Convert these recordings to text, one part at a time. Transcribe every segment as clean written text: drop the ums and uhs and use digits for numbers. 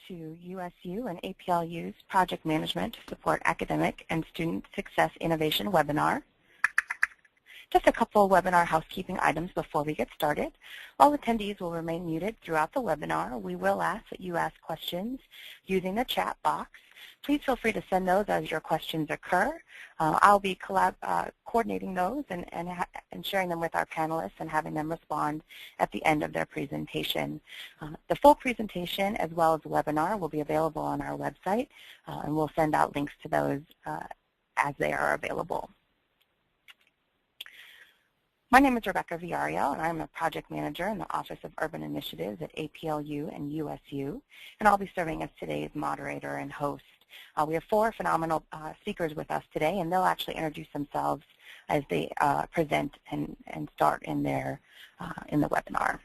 to USU and APLU's Project Management to Support Academic and Student Success Innovation webinar. Just a couple webinar housekeeping items before we get started. All attendees will remain muted throughout the webinar. We will ask that you ask questions using the chat box. Please feel free to send those as your questions occur. I'll be coordinating those and sharing them with our panelists and having them respond at the end of their presentation. The full presentation as well as the webinar will be available on our website, and we'll send out links to those as they are available. My name is Rebecca Villarreal, and I'm a project manager in the Office of Urban Initiatives at APLU and USU, and I'll be serving as today's moderator and host. We have four phenomenal speakers with us today, and they'll actually introduce themselves as they present and start in the webinar.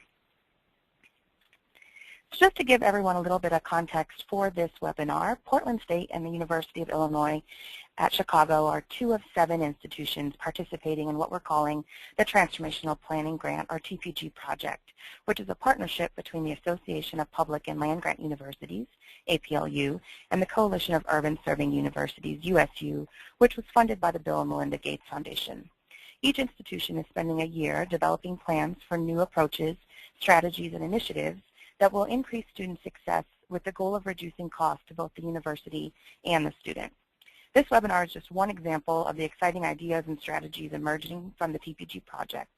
So just to give everyone a little bit of context for this webinar, Portland State and the University of Illinois at Chicago are 2 of 7 institutions participating in what we're calling the Transformational Planning Grant, or TPG project, which is a partnership between the Association of Public and Land-Grant Universities, APLU, and the Coalition of Urban Serving Universities, USU, which was funded by the Bill and Melinda Gates Foundation. Each institution is spending a year developing plans for new approaches, strategies, and initiatives that will increase student success with the goal of reducing costs to both the university and the student. This webinar is just one example of the exciting ideas and strategies emerging from the TPG project.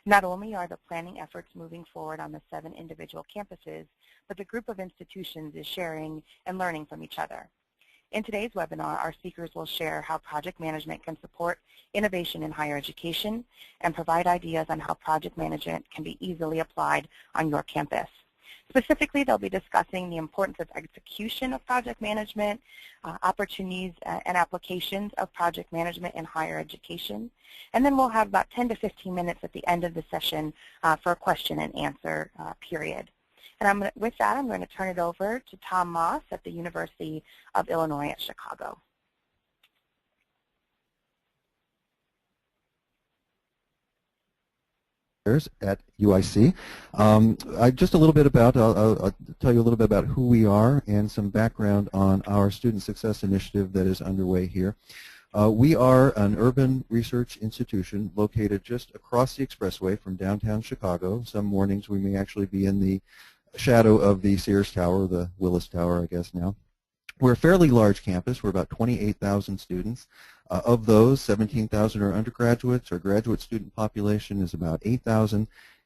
Not only are the planning efforts moving forward on the 7 individual campuses, but the group of institutions is sharing and learning from each other. In today's webinar, our speakers will share how project management can support innovation in higher education and provide ideas on how project management can be easily applied on your campus. Specifically, they'll be discussing the importance of execution of project management, opportunities and applications of project management in higher education, and then we'll have about 10 to 15 minutes at the end of the session for a question and answer period. And with that, I'm going to turn it over to Tom Moss at the University of Illinois at Chicago. At UIC. Just a little bit about, I'll tell you a little bit about who we are and some background on our Student Success Initiative that is underway here. We are an urban research institution located just across the expressway from downtown Chicago. Some mornings we may actually be in the shadow of the Sears Tower, the Willis Tower, I guess now. We're a fairly large campus. We're about 28,000 students. Of those, 17,000 are undergraduates. Our graduate student population is about 8,000,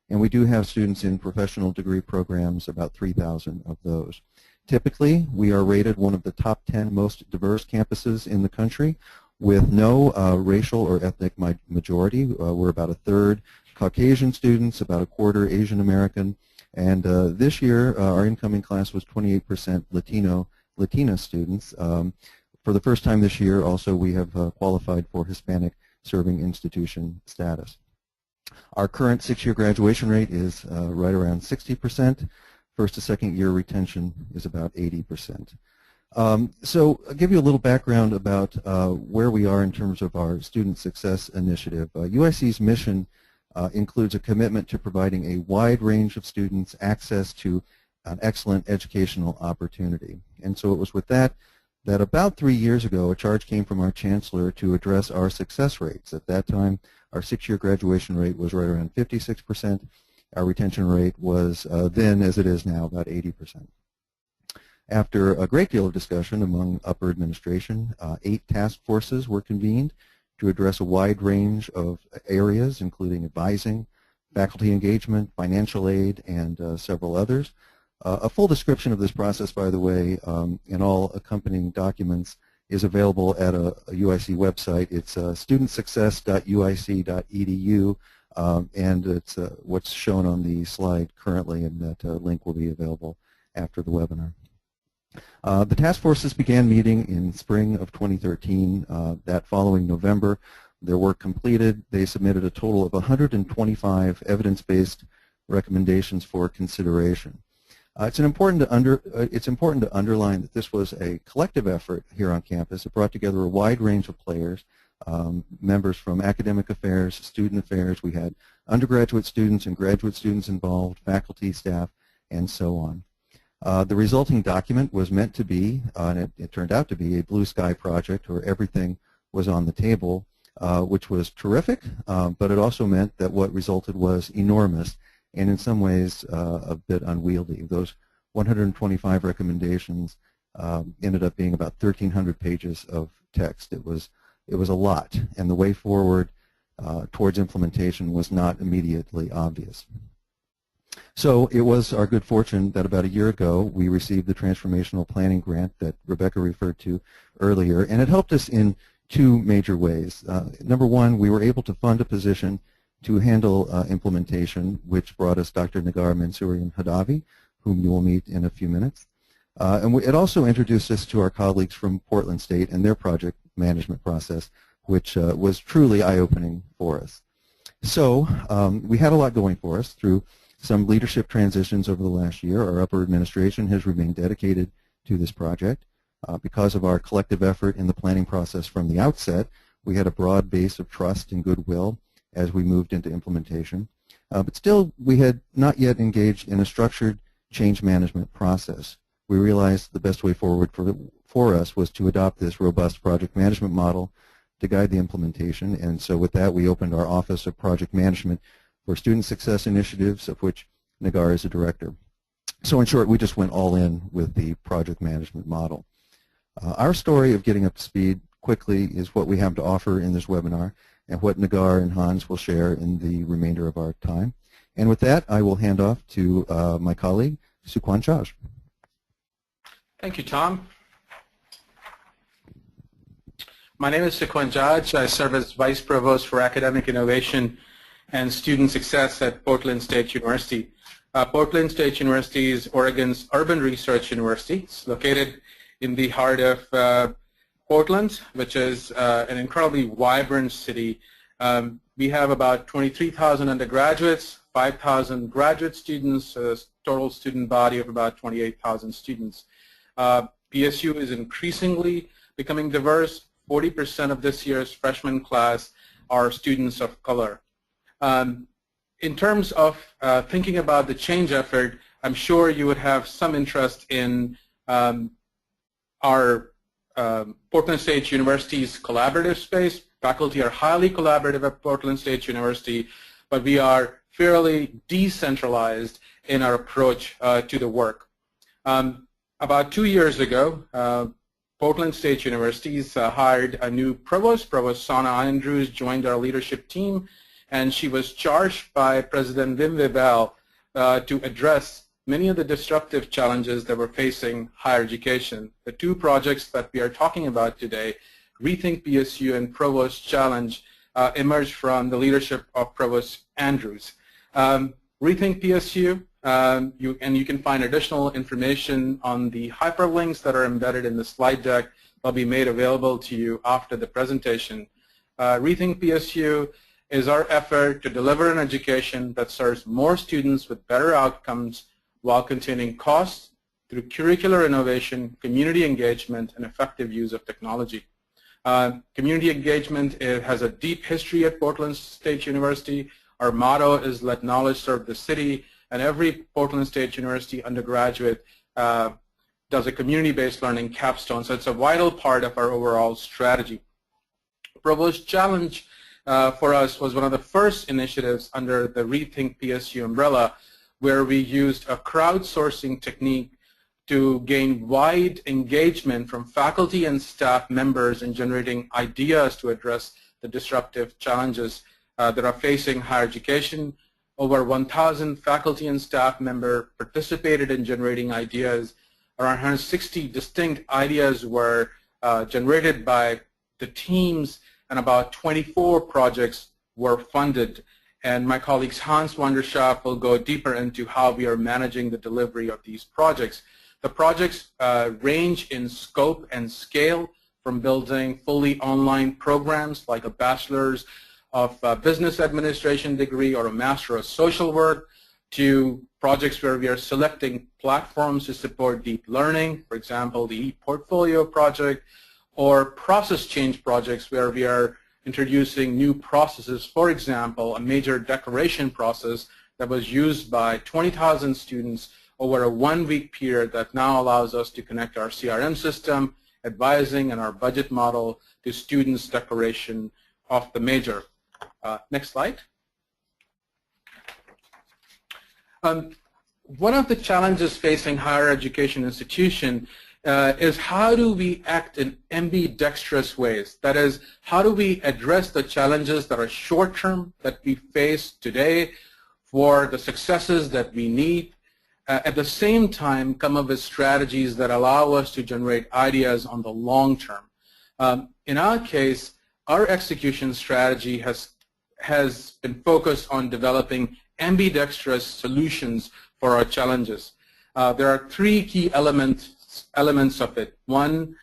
and we do have students in professional degree programs, about 3,000 of those. Typically, we are rated one of the top 10 most diverse campuses in the country with no racial or ethnic majority. We're about a third Caucasian students, about a quarter Asian American, and this year our incoming class was 28% Latina students. For the first time this year, also, we have qualified for Hispanic Serving Institution status. Our current 6-year graduation rate is right around 60%. First to second year retention is about 80%. So I'll give you a little background about where we are in terms of our Student Success Initiative. UIC's mission includes a commitment to providing a wide range of students access to an excellent educational opportunity. And so it was with that about 3 years ago, a charge came from our chancellor to address our success rates. At that time, our 6-year graduation rate was right around 56%. Our retention rate was then, as it is now, about 80%. After a great deal of discussion among upper administration, 8 task forces were convened to address a wide range of areas, including advising, faculty engagement, financial aid, and several others. A full description of this process, by the way, and all accompanying documents is available at a UIC website. It's studentsuccess.uic.edu, and it's what's shown on the slide currently, and that link will be available after the webinar. The task forces began meeting in spring of 2013. That following November, their work completed. They submitted a total of 125 evidence-based recommendations for consideration. It's important to underline that this was a collective effort here on campus. It brought together a wide range of players, members from academic affairs, student affairs. We had undergraduate students and graduate students involved, faculty, staff, and so on. The resulting document was meant to be, and it turned out to be, a blue sky project where everything was on the table, which was terrific, but it also meant that what resulted was enormous and in some ways a bit unwieldy. Those 125 recommendations ended up being about 1,300 pages of text. It was a lot, and the way forward towards implementation was not immediately obvious. So it was our good fortune that about a year ago we received the Transformational Planning Grant that Rebecca referred to earlier, and it helped us in two major ways. Number one, we were able to fund a position to handle implementation, which brought us Dr. Nagar Mansourian-Hadavi, whom you will meet in a few minutes. And it also introduced us to our colleagues from Portland State and their project management process, which was truly eye-opening for us. So we had a lot going for us through some leadership transitions over the last year. Our upper administration has remained dedicated to this project. Because of our collective effort in the planning process from the outset, we had a broad base of trust and goodwill as we moved into implementation. But still, we had not yet engaged in a structured change management process. We realized the best way forward for us was to adopt this robust project management model to guide the implementation. And so with that, we opened our Office of Project Management for Student Success Initiatives, of which Nagar is a director. So in short, we just went all in with the project management model. Our story of getting up to speed quickly is what we have to offer in this webinar and what Nagar and Hans will share in the remainder of our time. And with that, I will hand off to my colleague, Sukhwan Chaj. Thank you, Tom. My name is Sukhwan Chaj. I serve as Vice Provost for Academic Innovation and Student Success at Portland State University. Portland State University is Oregon's urban research university. It's located in the heart of Portland, which is an incredibly vibrant city. We have about 23,000 undergraduates, 5,000 graduate students, a total student body of about 28,000 students. PSU is increasingly becoming diverse. 40% of this year's freshman class are students of color. In terms of thinking about the change effort, I'm sure you would have some interest in our Portland State University's collaborative space. Faculty are highly collaborative at Portland State University, but we are fairly decentralized in our approach to the work. About 2 years ago, Portland State University's hired a new provost. Provost Sana Andrews joined our leadership team, and she was charged by President Wim Webel to address many of the disruptive challenges that were facing higher education. The two projects that we are talking about today, Rethink PSU and Provost Challenge, emerged from the leadership of Provost Andrews. Rethink PSU, you can find additional information on the hyperlinks that are embedded in the slide deck. They'll be made available to you after the presentation. Rethink PSU is our effort to deliver an education that serves more students with better outcomes while containing costs through curricular innovation, community engagement, and effective use of technology. Community engagement has a deep history at Portland State University. Our motto is let knowledge serve the city, and every Portland State University undergraduate does a community-based learning capstone, so it's a vital part of our overall strategy. Provost Challenge for us was one of the first initiatives under the Rethink PSU umbrella, where we used a crowdsourcing technique to gain wide engagement from faculty and staff members in generating ideas to address the disruptive challenges that are facing higher education. Over 1,000 faculty and staff members participated in generating ideas. Around 160 distinct ideas were generated by the teams, and about 24 projects were funded. And my colleagues Hans Wanderschaft will go deeper into how we are managing the delivery of these projects. The projects range in scope and scale, from building fully online programs like a bachelor's of business administration degree or a master of social work, to projects where we are selecting platforms to support deep learning, for example, the e-portfolio project, or process change projects where we are introducing new processes. For example, a major declaration process that was used by 20,000 students over a 1-week period that now allows us to connect our CRM system, advising, and our budget model to students' declaration of the major. Next slide. One of the challenges facing higher education institution is how do we act in ambidextrous ways? That is, how do we address the challenges that are short-term that we face today for the successes that we need, at the same time come up with strategies that allow us to generate ideas on the long term. In our case, our execution strategy has been focused on developing ambidextrous solutions for our challenges. There are 3 key elements of it. One,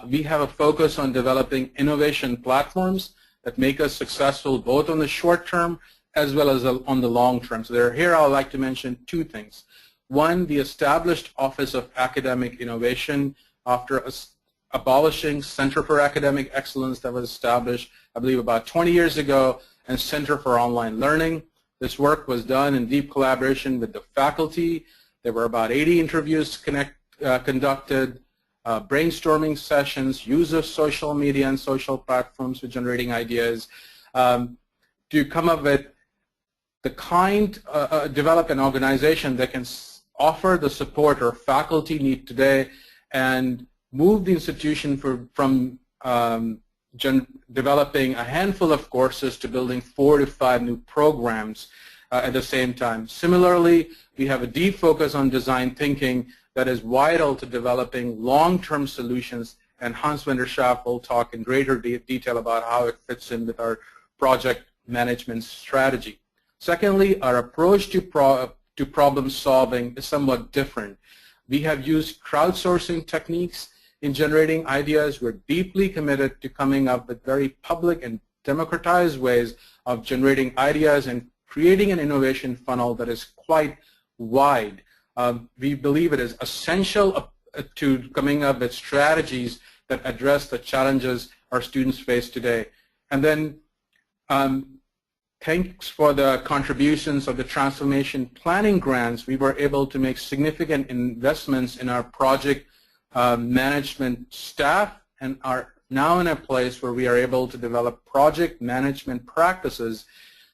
we have a focus on developing innovation platforms that make us successful both on the short term as well as on the long term. So here I would like to mention 2 things. One, the established Office of Academic Innovation after abolishing Center for Academic Excellence that was established, I believe, about 20 years ago, and Center for Online Learning. This work was done in deep collaboration with the faculty. There were about 80 interviews conducted, brainstorming sessions, use of social media and social platforms for generating ideas to come up with the develop an organization that can offer the support our faculty need today and move the institution from developing a handful of courses to building 4 to 5 new programs at the same time. Similarly, we have a deep focus on design thinking that is vital to developing long-term solutions, and Hans van der Schaaf will talk in greater detail about how it fits in with our project management strategy. Secondly, our approach to problem solving is somewhat different. We have used crowdsourcing techniques in generating ideas. We're deeply committed to coming up with very public and democratized ways of generating ideas and creating an innovation funnel that is quite wide. We believe it is essential to coming up with strategies that address the challenges our students face today. And then thanks for the contributions of the transformation planning grants, we were able to make significant investments in our project management staff and are now in a place where we are able to develop project management practices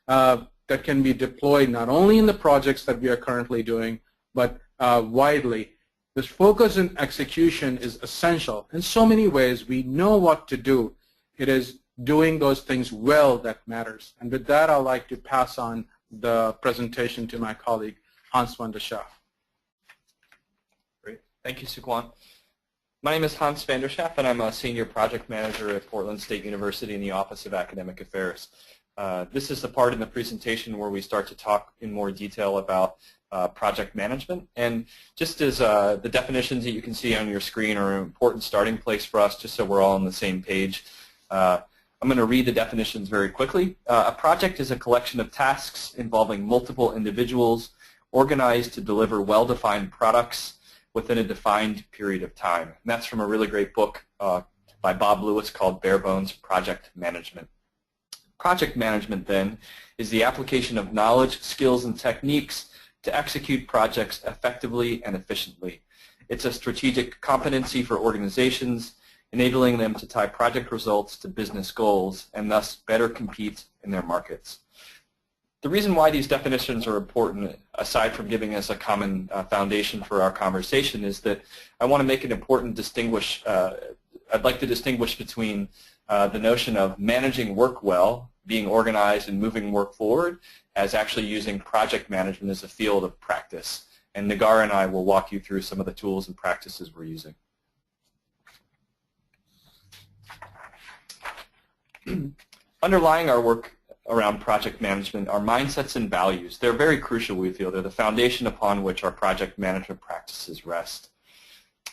that can be deployed not only in the projects that we are currently doing, but widely. This focus and execution is essential. In so many ways, we know what to do. It is doing those things well that matters. And with that, I'd like to pass on the presentation to my colleague, Hans van der Schaaf. Great. Thank you, Suquan. My name is Hans van der Schaaf, and I'm a senior project manager at Portland State University in the Office of Academic Affairs. This is the part in the presentation where we start to talk in more detail about project management. And just as the definitions that you can see on your screen are an important starting place for us, just so we're all on the same page, I'm going to read the definitions very quickly. A project is a collection of tasks involving multiple individuals organized to deliver well-defined products within a defined period of time. And that's from a really great book by Bob Lewis called Bare Bones Project Management. Project management, then, is the application of knowledge, skills, and techniques to execute projects effectively and efficiently. It's a strategic competency for organizations, enabling them to tie project results to business goals and thus better compete in their markets. The reason why these definitions are important, aside from giving us a common foundation for our conversation, is that I want to make an important I'd like to distinguish between the notion of managing work well, being organized and moving work forward, as actually using project management as a field of practice. And Nagar and I will walk you through some of the tools and practices we're using. Underlying our work around project management are mindsets and values. They're very crucial, we feel. They're the foundation upon which our project management practices rest.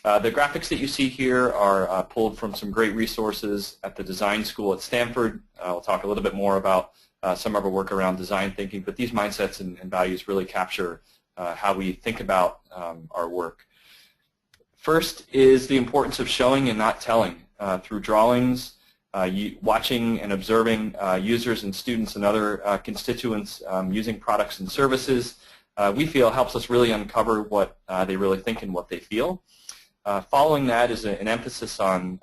The graphics that you see here are pulled from some great resources at the design school at Stanford. I'll talk a little bit more about some of our work around design thinking, but these mindsets and values really capture how we think about our work. First is the importance of showing and not telling through drawings, watching and observing users and students and other constituents using products and services, we feel helps us really uncover what they really think and what they feel. Following that is an emphasis on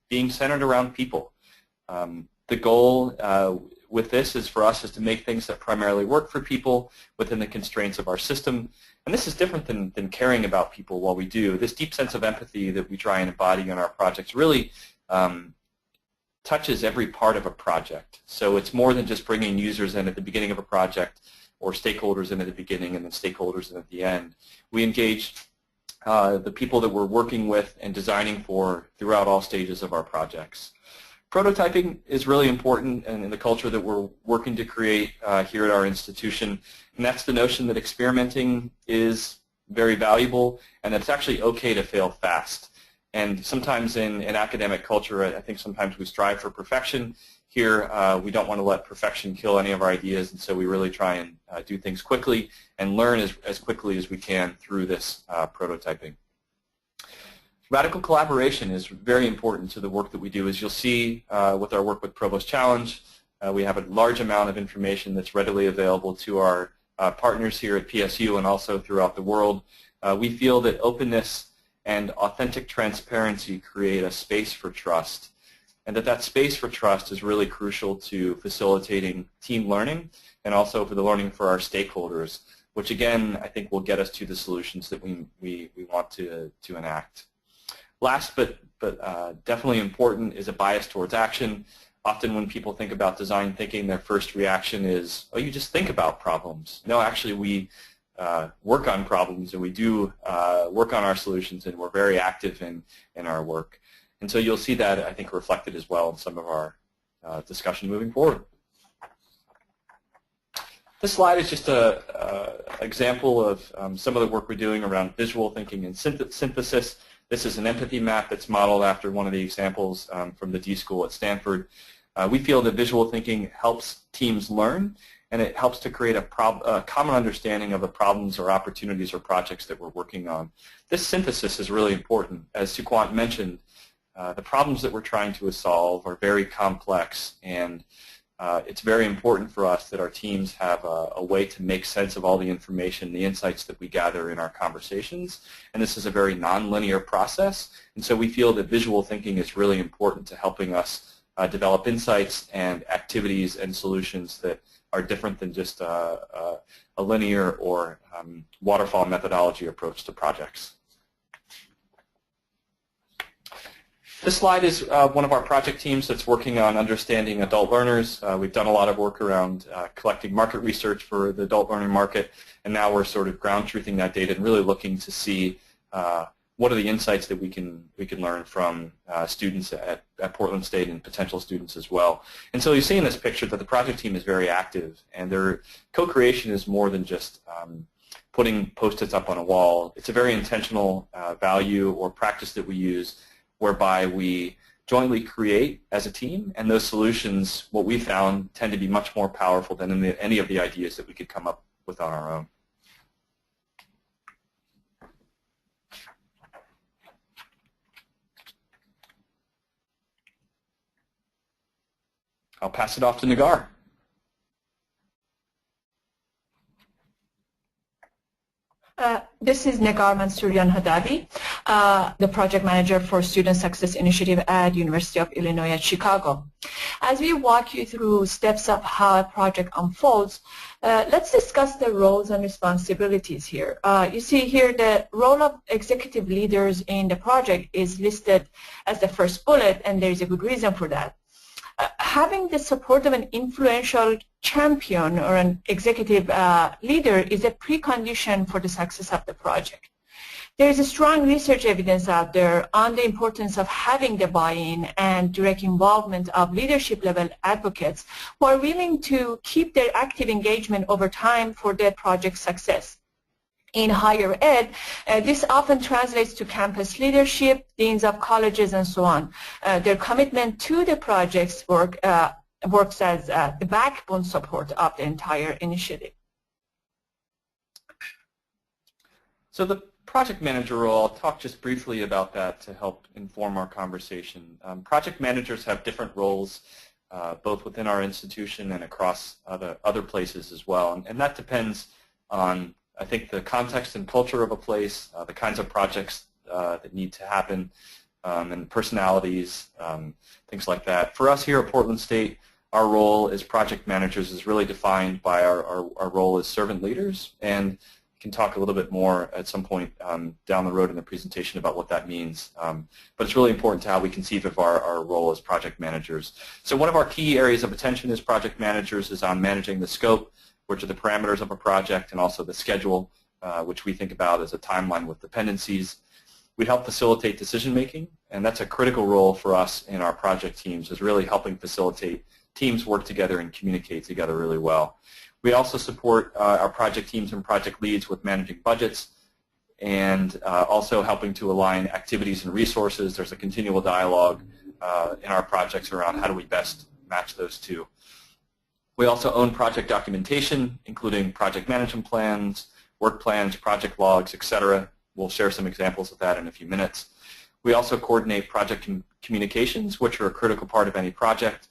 being centered around people. The goal with this is for us is to make things that primarily work for people within the constraints of our system. And this is different than caring about people while we do. This deep sense of empathy that we try and embody in our projects really touches every part of a project. So it's more than just bringing users in at the beginning of a project or stakeholders in at the beginning and then stakeholders in at the end. We engage the people that we're working with and designing for throughout all stages of our projects. Prototyping is really important in the culture that we're working to create here at our institution, and that's the notion that experimenting is very valuable and that it's actually okay to fail fast. And sometimes in academic culture, I think sometimes we strive for perfection. Here, we don't want to let perfection kill any of our ideas, and so we really try and do things quickly and learn as quickly as we can through this prototyping. Radical collaboration is very important to the work that we do. As you'll see with our work with Provost Challenge, we have a large amount of information that's readily available to our partners here at PSU and also throughout the world. We feel that openness and authentic transparency create a space for trust, and that space for trust is really crucial to facilitating team learning and also for the learning for our stakeholders, which again I think will get us to the solutions that we want to enact. Last but definitely important is a bias towards action. Often when people think about design thinking, their first reaction is, oh, you just think about problems. No, actually we work on problems and we do work on our solutions, and we're very active in our work. And so you'll see that, I think, reflected as well in some of our discussion moving forward. This slide is just an example of some of the work we're doing around visual thinking and synthesis. This is an empathy map that's modeled after one of the examples from the D School at Stanford. We feel that visual thinking helps teams learn, and it helps to create a common understanding of the problems or opportunities or projects that we're working on. This synthesis is really important. As Suquant mentioned, the problems that we're trying to solve are very complex, and it's very important for us that our teams have a way to make sense of all the information, the insights that we gather in our conversations. And this is a very nonlinear process. And so we feel that visual thinking is really important to helping us develop insights and activities and solutions that are different than just a linear or waterfall methodology approach to projects. This slide is one of our project teams that's working on understanding adult learners. We've done a lot of work around collecting market research for the adult learning market, and now we're sort of ground truthing that data and really looking to see what are the insights that we can learn from students at Portland State and potential students as well. And so you see in this picture that the project team is very active, and their co-creation is more than just putting Post-its up on a wall. It's a very intentional value or practice that we use, whereby we jointly create as a team, and those solutions, what we found, tend to be much more powerful than any of the ideas that we could come up with on our own. I'll pass it off to Nagar. This is Nagar Mansourian Hadabi, the project manager for Student Success Initiative at University of Illinois at Chicago. As we walk you through steps of how a project unfolds, let's discuss the roles and responsibilities here. You see here the role of executive leaders in the project is listed as the first bullet, and there is a good reason for that. Having the support of an influential champion or an executive leader is a precondition for the success of the project. There is a strong research evidence out there on the importance of having the buy-in and direct involvement of leadership level advocates who are willing to keep their active engagement over time for their project success. In higher ed, this often translates to campus leadership, deans of colleges, and so on. Their commitment to the project's work works as the backbone support of the entire initiative. So the project manager role, I'll talk just briefly about that to help inform our conversation. Project managers have different roles, both within our institution and across other places as well, and that depends on I think the context and culture of a place, the kinds of projects that need to happen, and personalities, things like that. For us here at Portland State, our role as project managers is really defined by our role as servant leaders, and we can talk a little bit more at some point down the road in the presentation about what that means. But it's really important to how we conceive of our role as project managers. So one of our key areas of attention as project managers is on managing the scope, which are the parameters of a project, and also the schedule, which we think about as a timeline with dependencies. We help facilitate decision making, and that's a critical role for us in our project teams, is really helping facilitate teams work together and communicate together really well. We also support our project teams and project leads with managing budgets and also helping to align activities and resources. There's a continual dialogue in our projects around how do we best match those two. We also own project documentation, including project management plans, work plans, project logs, etc. We'll share some examples of that in a few minutes. We also coordinate project communications, which are a critical part of any project.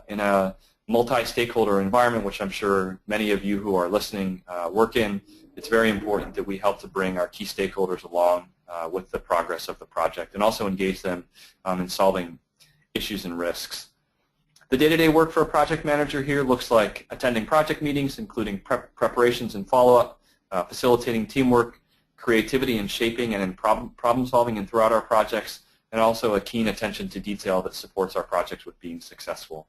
In a multi-stakeholder environment, which I'm sure many of you who are listening work in, it's very important that we help to bring our key stakeholders along with the progress of the project and also engage them in solving issues and risks. The day-to-day work for a project manager here looks like attending project meetings, including preparations and follow-up, facilitating teamwork, creativity in shaping and in problem solving and throughout our projects, and also a keen attention to detail that supports our projects with being successful.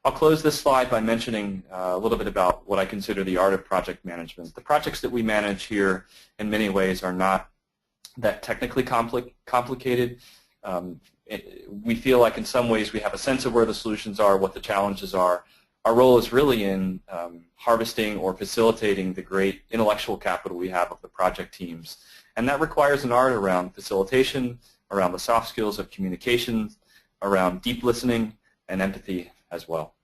I'll close this slide by mentioning a little bit about what I consider the art of project management. The projects that we manage here in many ways are not that technically complicated. We feel like in some ways we have a sense of where the solutions are, what the challenges are. Our role is really in harvesting or facilitating the great intellectual capital we have of the project teams. And that requires an art around facilitation, around the soft skills of communication, around deep listening, and empathy as well.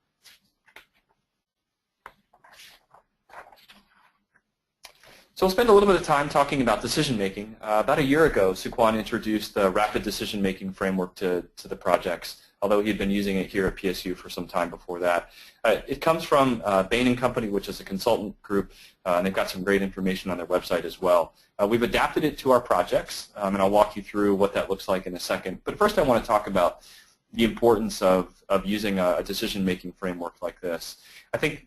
So we'll spend a little bit of time talking about decision making. About a year ago, Suquan introduced the rapid decision making framework to the projects, although he had been using it here at PSU for some time before that. It comes from Bain & Company, which is a consultant group, and they've got some great information on their website as well. We've adapted it to our projects, and I'll walk you through what that looks like in a second. But first I want to talk about the importance of using a decision-making framework like this. I think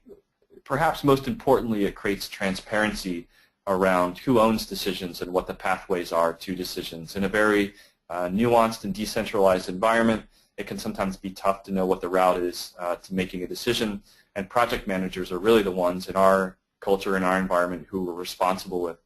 perhaps most importantly it creates transparency around who owns decisions and what the pathways are to decisions. In a very nuanced and decentralized environment, it can sometimes be tough to know what the route is to making a decision, and project managers are really the ones in our culture, in our environment, who are responsible with,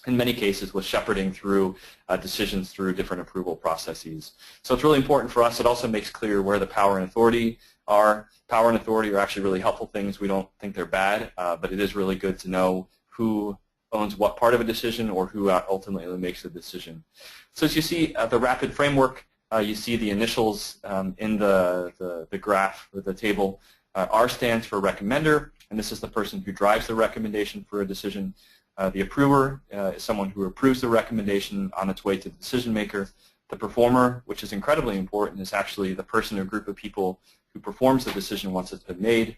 in many cases, with shepherding through decisions through different approval processes. So it's really important for us. It also makes clear where the power and authority are. Power and authority are actually really helpful things. We don't think they're bad, but it is really good to know who owns what part of a decision or who ultimately makes the decision. So as you see the rapid framework, you see the initials in the graph or the table. R stands for recommender, and this is the person who drives the recommendation for a decision. The approver is someone who approves the recommendation on its way to the decision maker. The performer, which is incredibly important, is actually the person or group of people who performs the decision once it's been made.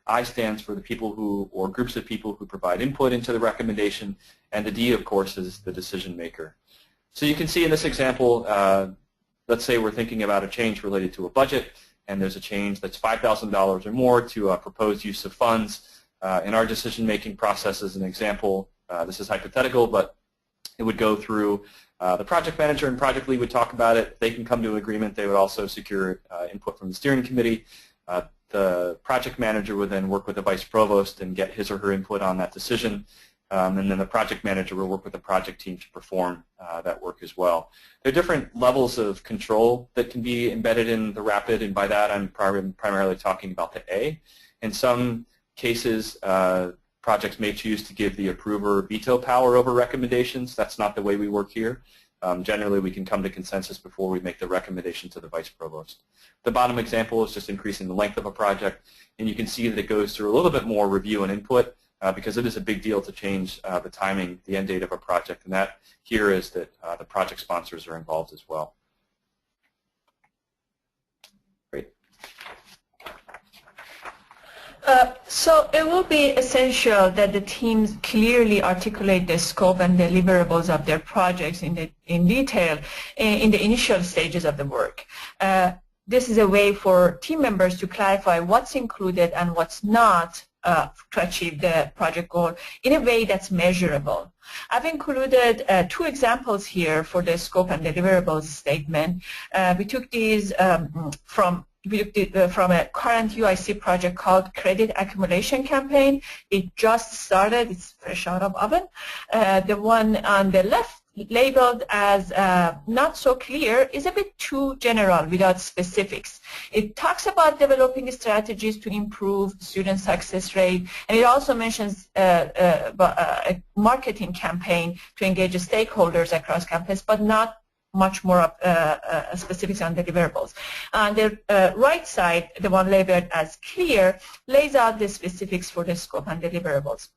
I stands for the people who, or groups of people who provide input into the recommendation, and the D, of course, is the decision maker. So you can see in this example, let's say we're thinking about a change related to a budget, and there's a change that's $5,000 or more to a proposed use of funds. In our decision-making process, as an example, this is hypothetical, but it would go through the project manager and project lead would talk about it. They can come to an agreement. They would also secure input from the steering committee. The project manager would then work with the vice provost and get his or her input on that decision. And then the project manager will work with the project team to perform that work as well. There are different levels of control that can be embedded in the rapid, and by that I'm primarily talking about the A. In some cases, projects may choose to give the approver veto power over recommendations. That's not the way we work here. Generally, we can come to consensus before we make the recommendation to the vice provost. The bottom example is just increasing the length of a project, and you can see that it goes through a little bit more review and input because it is a big deal to change the timing, the end date of a project, and that here is that the project sponsors are involved as well. Great. So it will be essential that the teams clearly articulate the scope and deliverables of their projects in detail in the initial stages of the work. This is a way for team members to clarify what's included and what's not to achieve the project goal in a way that's measurable. I've included 2 examples here for the scope and deliverables statement. We took these from a current UIC project called Credit Accumulation Campaign. It just started, it's fresh out of oven. The one on the left, labeled as not so clear, is a bit too general without specifics. It talks about developing strategies to improve student success rate, and it also mentions a marketing campaign to engage stakeholders across campus, but not much more specifics on deliverables. On the right side, the one labeled as clear, lays out the specifics for the scope and deliverables.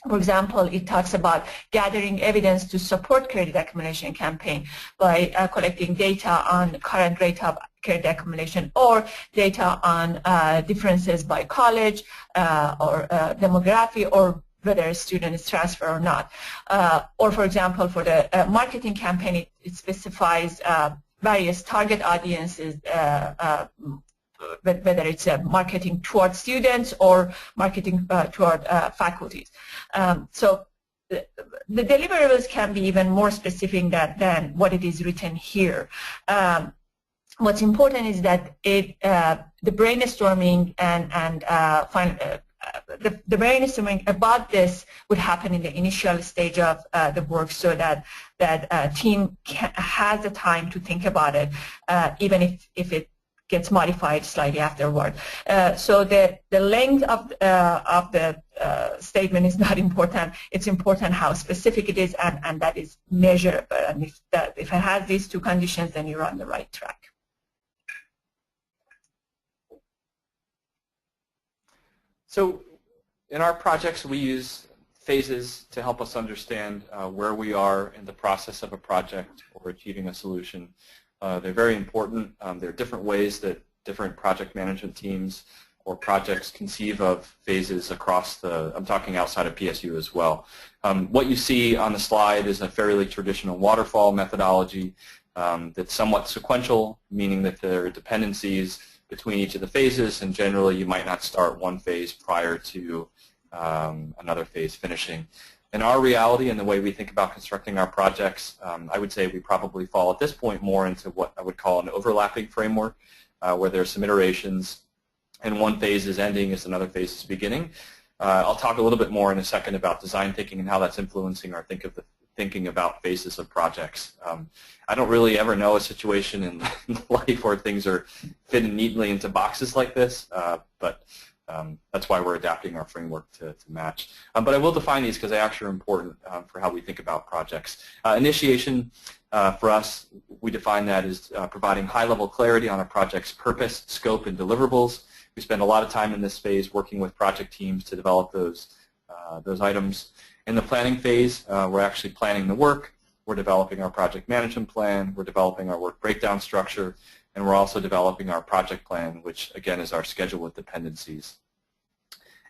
For example, it talks about gathering evidence to support credit accumulation campaign by collecting data on current rate of credit accumulation or data on differences by college or demography, or whether a student is transferred or not. Or for example, for the marketing campaign, it specifies various target audiences, whether it's marketing toward students or marketing toward faculties. So the deliverables can be even more specific than what it is written here. What's important is that the brainstorming and the brainstorming about this would happen in the initial stage of the work, so that team has the time to think about it, even if it gets modified slightly afterward. So the length of the statement is not important. It's important how specific it is, and that is measurable. And if it has these 2 conditions, then you're on the right track. So in our projects, we use phases to help us understand where we are in the process of a project or achieving a solution. They're very important. There are different ways that different project management teams or projects conceive of phases across I'm talking outside of PSU as well. What you see on the slide is a fairly traditional waterfall methodology that's somewhat sequential, meaning that there are dependencies between each of the phases, and generally you might not start one phase prior to another phase finishing. In our reality and the way we think about constructing our projects, I would say we probably fall at this point more into what I would call an overlapping framework, where there's some iterations and one phase is ending as another phase is beginning. I'll talk a little bit more in a second about design thinking and how that's influencing our thinking about phases of projects. I don't really ever know a situation in life where things are fitting neatly into boxes like this, but that's why we're adapting our framework to match. But I will define these because they actually are important for how we think about projects. Initiation, for us, we define that as providing high-level clarity on a project's purpose, scope, and deliverables. We spend a lot of time in this phase working with project teams to develop those items. In the planning phase, we're actually planning the work. We're developing our project management plan. We're developing our work breakdown structure. And we're also developing our project plan, which, again, is our schedule with dependencies.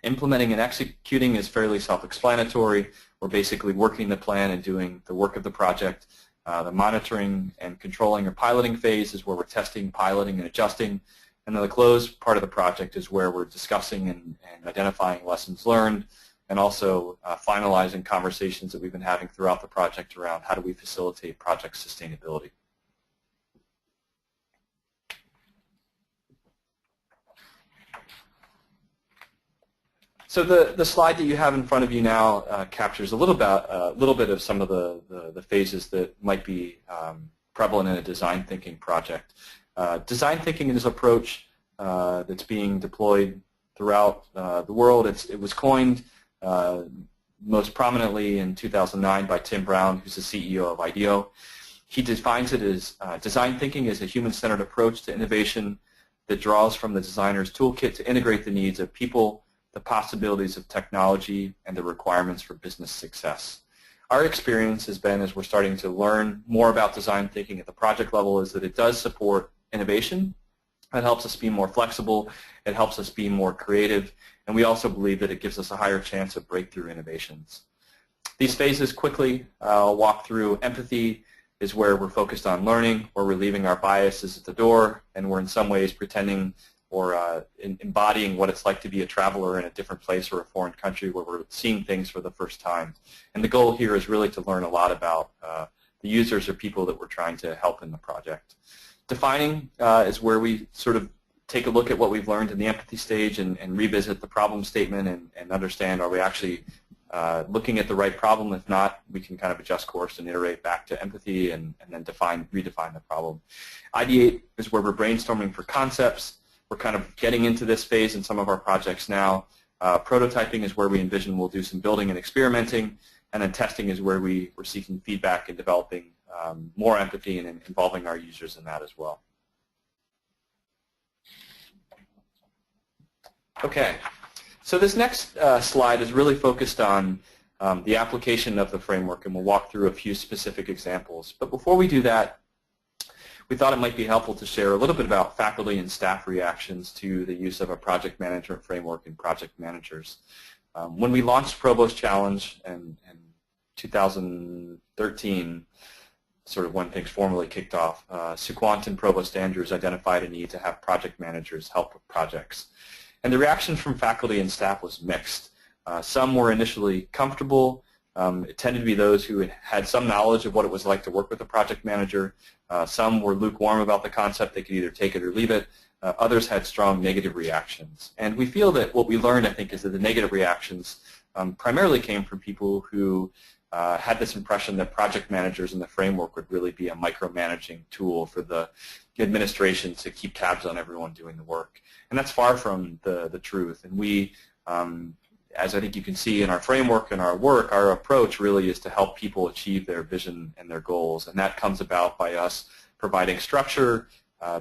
Implementing and executing is fairly self-explanatory. We're basically working the plan and doing the work of the project. The monitoring and controlling or piloting phase is where we're testing, piloting, and adjusting. And then the close part of the project is where we're discussing and identifying lessons learned, and also finalizing conversations that we've been having throughout the project around how do we facilitate project sustainability. So the slide that you have in front of you now captures a little bit of some of the phases that might be prevalent in a design thinking project. Design thinking is an approach that's being deployed throughout the world. It was coined most prominently in 2009 by Tim Brown, who's the CEO of IDEO. He defines it as design thinking is a human-centered approach to innovation that draws from the designer's toolkit to integrate the needs of people, the possibilities of technology, and the requirements for business success. Our experience has been, as we're starting to learn more about design thinking at the project level, is that it does support innovation. It helps us be more flexible. It helps us be more creative. and we also believe that it gives us a higher chance of breakthrough innovations. These phases quickly, I'll walk through. Empathy is where we're focused on learning, where we're leaving our biases at the door, and we're in some ways pretending or embodying what it's like to be a traveler in a different place or a foreign country where we're seeing things for the first time. And the goal here is really to learn a lot about the users or people that we're trying to help in the project. Defining is where we sort of take a look at what we've learned in the empathy stage and revisit the problem statement and understand, are we actually looking at the right problem? If not, we can kind of adjust course and iterate back to empathy and then redefine the problem. Ideate is where we're brainstorming for concepts. We're kind of getting into this phase in some of our projects now. Prototyping is where we envision we'll do some building and experimenting, and then testing is where we're seeking feedback and developing more empathy and involving our users in that as well. Okay, so this next slide is really focused on the application of the framework, and we'll walk through a few specific examples. But before we do that, we thought it might be helpful to share a little bit about faculty and staff reactions to the use of a project management framework and project managers. When we launched Provost Challenge in 2013, sort of when things formally kicked off, Suquant and Provost Andrews identified a need to have project managers help with projects. And the reaction from faculty and staff was mixed. Some were initially comfortable. It tended to be those who had some knowledge of what it was like to work with a project manager. Some were lukewarm about the concept. They could either take it or leave it. Others had strong negative reactions. And we feel that what we learned, I think, is that the negative reactions primarily came from people who had this impression that project managers in the framework would really be a micromanaging tool for the administration to keep tabs on everyone doing the work. And that's far from the truth. And we, as I think you can see in our framework and our work, our approach really is to help people achieve their vision and their goals. And that comes about by us providing structure,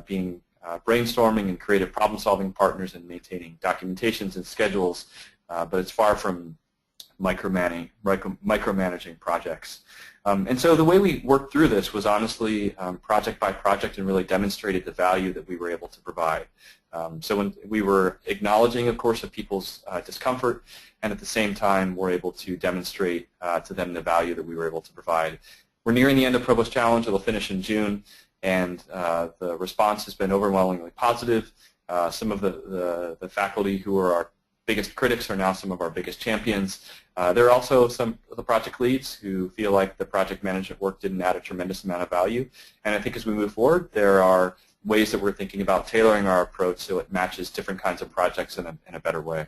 being brainstorming and creative problem-solving partners, and maintaining documentations and schedules. But it's far from micromanaging projects. And so the way we worked through this was honestly project by project and really demonstrated the value that we were able to provide. So when we were acknowledging, of course, of people's discomfort, and at the same time we're able to demonstrate to them the value that we were able to provide. We're nearing the end of Provost Challenge. It'll finish in June, and the response has been overwhelmingly positive. Some of the faculty who are our biggest critics are now some of our biggest champions. There are also some of the project leads who feel like the project management work didn't add a tremendous amount of value. And I think as we move forward, there are ways that we're thinking about tailoring our approach so it matches different kinds of projects in a better way.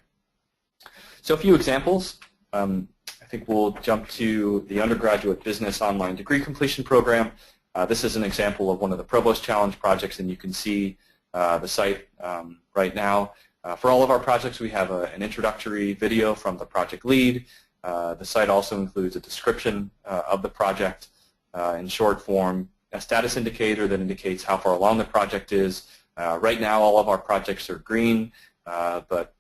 So a few examples. I think we'll jump to the undergraduate business online degree completion program. This is an example of one of the Provost Challenge projects, and you can see the site right now. For all of our projects, we have an introductory video from the project lead. The site also includes a description of the project in short form, a status indicator that indicates how far along the project is. Right now, all of our projects are green, but